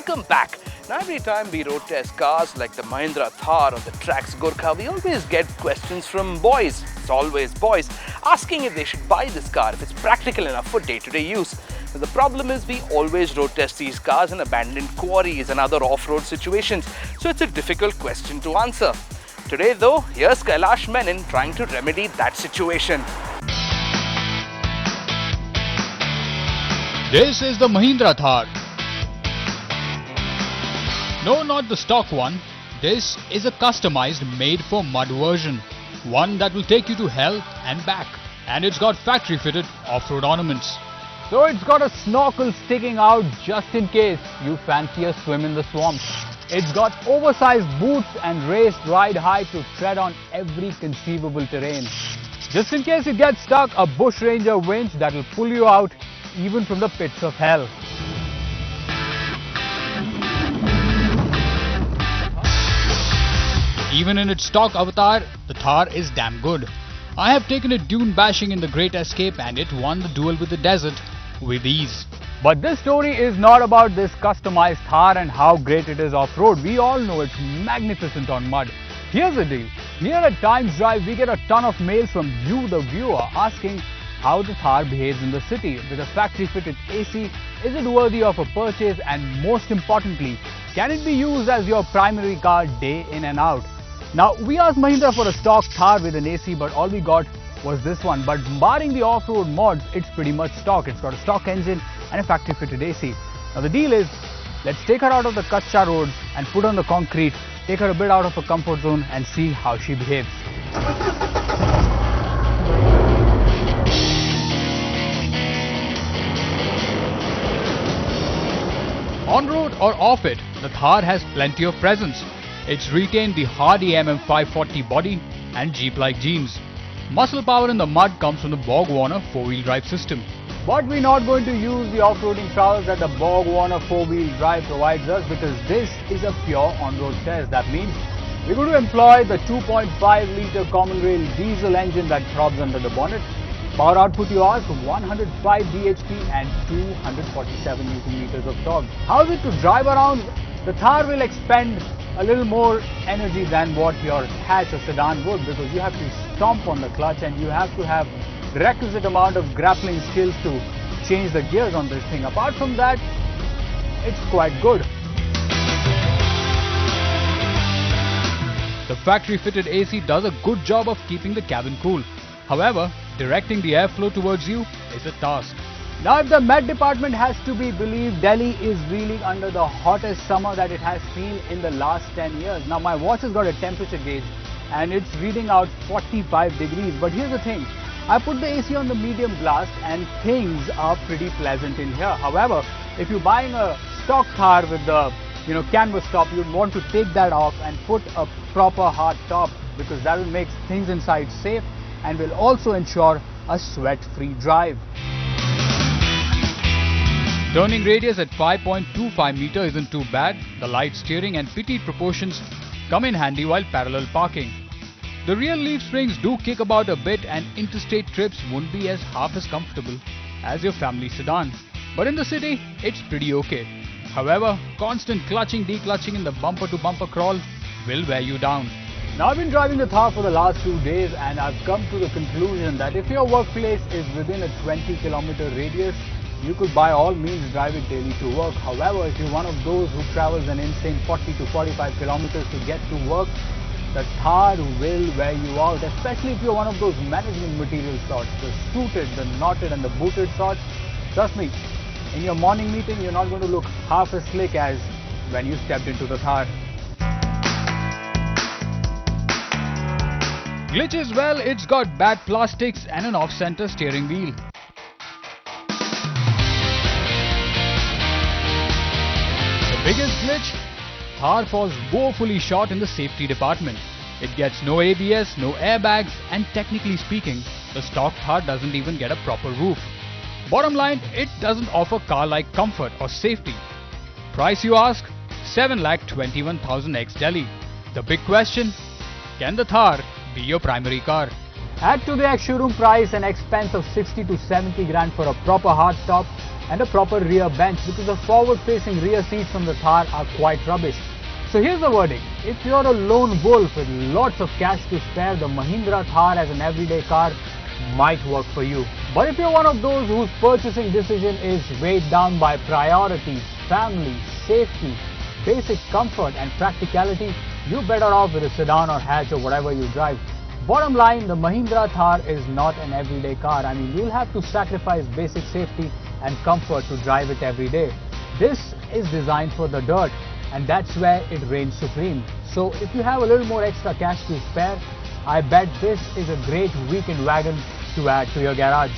Welcome back. Now every time we road test cars like the Mahindra Thar or the Trax Gurkha, we always get questions from boys. It's always boys asking if they should buy this car, if it's practical enough for day-to-day use. But the problem is we always road test these cars in abandoned quarries and other off-road situations, so it's a difficult question to answer. Today though, here's Kailash Menon trying to remedy that situation. This is the Mahindra Thar. No, not the stock one. This is a customized made-for mud version. One that will take you to hell and back. And it's got factory-fitted off-road ornaments. So it's got a snorkel sticking out just in case you fancy a swim in the swamp. It's got oversized boots and raised ride height to tread on every conceivable terrain. Just in case you get stuck, a bush ranger winch that will pull you out even from the pits of hell. Even in its stock avatar, the Thar is damn good. I have taken it dune bashing in the Great Escape and it won the duel with the desert with ease. But this story is not about this customized Thar and how great it is off-road. We all know it's magnificent on mud. Here's the deal. Here at Times Drive, we get a ton of mails from you, the viewer, asking how the Thar behaves in the city. With a factory-fitted AC, is it worthy of a purchase? And most importantly, can it be used as your primary car day in and out? Now, we asked Mahindra for a stock Thar with an AC, but all we got was this one. But barring the off-road mods, it's pretty much stock. It's got a stock engine and a factory-fitted AC. Now, the deal is, let's take her out of the Kacha roads and put on the concrete, take her a bit out of her comfort zone and see how she behaves. On road or off it, the Thar has plenty of presence. It's retained the hardy MM540 body and Jeep-like genes. Muscle power in the mud comes from the Borg-Warner 4-wheel drive system. But we're not going to use the off-roading prowess that the Borg-Warner 4-wheel drive provides us, because this is a pure on-road test. That means we're going to employ the 2.5-litre common rail diesel engine that throbs under the bonnet. Power output, you ask, 105 bhp and 247 Nm of torque. How is it to drive around? The Thar will expend a little more energy than what your hatch or sedan would, because you have to stomp on the clutch and you have to have the requisite amount of grappling skills to change the gears on this thing. Apart from that, it's quite good. The factory-fitted AC does a good job of keeping the cabin cool. However, directing the airflow towards you is a task. Now, if the Met department has to be believed, Delhi is reeling under the hottest summer that it has seen in the last 10 years. Now, my watch has got a temperature gauge and it's reading out 45 degrees. But here's the thing. I put the AC on the medium blast and things are pretty pleasant in here. However, if you're buying a stock Thar with the canvas top, you'd want to take that off and put a proper hard top, because that will make things inside safe and will also ensure a sweat-free drive. Turning radius at 5.25 meter isn't too bad. The light steering and petite proportions come in handy while parallel parking. The rear leaf springs do kick about a bit and interstate trips won't be half as comfortable as your family sedan. But in the city, it's pretty okay. However, constant clutching, declutching in the bumper-to-bumper crawl will wear you down. Now, I've been driving the Thar for the last few days and I've come to the conclusion that if your workplace is within a 20-kilometer radius, you could by all means drive it daily to work. However, if you're one of those who travels an insane 40 to 45 kilometers to get to work, the Thar will wear you out, especially if you're one of those management material sorts, the suited, the knotted and the booted sorts. Trust me, in your morning meeting, you're not going to look half as slick as when you stepped into the Thar. Glitches, well, it's got bad plastics and an off-center steering wheel. The biggest glitch? Thar falls woefully short in the safety department. It gets no ABS, no airbags, and technically speaking, the stock Thar doesn't even get a proper roof. Bottom line, it doesn't offer car-like comfort or safety. Price, you ask? 7,21,000 ex-Delhi. The big question, can the Thar be your primary car? Add to the ex-showroom price an expense of 60 to 70 grand for a proper hardtop, and a proper rear bench, because the forward-facing rear seats on the Thar are quite rubbish. So here's the verdict. If you're a lone wolf with lots of cash to spare, the Mahindra Thar as an everyday car might work for you. But if you're one of those whose purchasing decision is weighed down by priorities, family, safety, basic comfort and practicality, you're better off with a sedan or hatch or whatever you drive. Bottom line, the Mahindra Thar is not an everyday car. I mean, you'll have to sacrifice basic safety and comfort to drive it every day. This is designed for the dirt, and that's where it reigns supreme. So if you have a little more extra cash to spare, I bet this is a great weekend wagon to add to your garage.